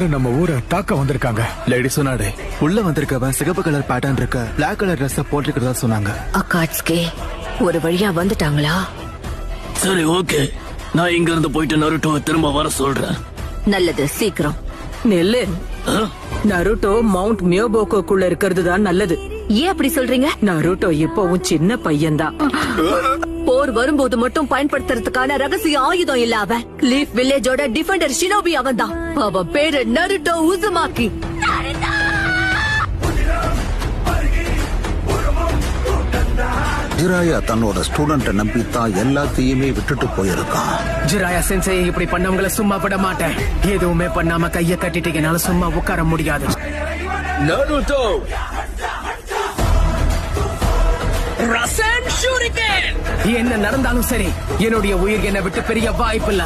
எல்லாரும் நம்ம ஊரை தாக்க வந்திருக்காங்க. லேடி சொன்னாடே, உள்ள வந்திருக்கவன் சிகப்பு கலர் பேட்டர்ன் இருக்க பிளாக் கலர் ட்ரெஸ் போட்டிருக்கிறதா சொன்னாங்க. அக்காட்ஸ்கே ஒரு வழியா வந்துட்டாங்களா? சரி, ஓகே. நான் இங்க இருந்து போயிட்டு நருட்டோவை திரும்ப வர சொல்றேன். நல்லது, சீக்கிரம். நெல்லு, நருட்டோ மவுண்ட் மியோபோக்கோக்குள்ள இருக்கிறது தான் நல்லது. ஏன் அப்படி சொல்றீங்க? நருட்டோ இப்பவும் சின்ன பையன்தான். போர் வரும்போது மட்டும் பயன்படுத்துறதுக்கான ரகசிய ஆயுதம் இல்ல அவன். லீஃப் வில்லேஜோட டிஃபெண்டர் ஷினோபி அவன் தான். அவன் பேரு நருட்டோ உசுமாக்கி. ஜிராயா தன்னோட ஸ்டூடெண்ட நம்பித்தான் எல்லாத்தையுமே விட்டுட்டு போயிருக்கான். ஜிராயா சென்சே இப்படி பண்ணவங்கள சும்மா விட மாட்டேன். எதுவுமே பண்ணாம கைய கட்டிட்டீங்கனால சும்மா உட்கார முடியாது. நருட்டோ, என்ன நடந்தாலும் சரி, என்னுடைய உயிர் என்னை விட்டு பெரிய வாய்ப்பில்லை.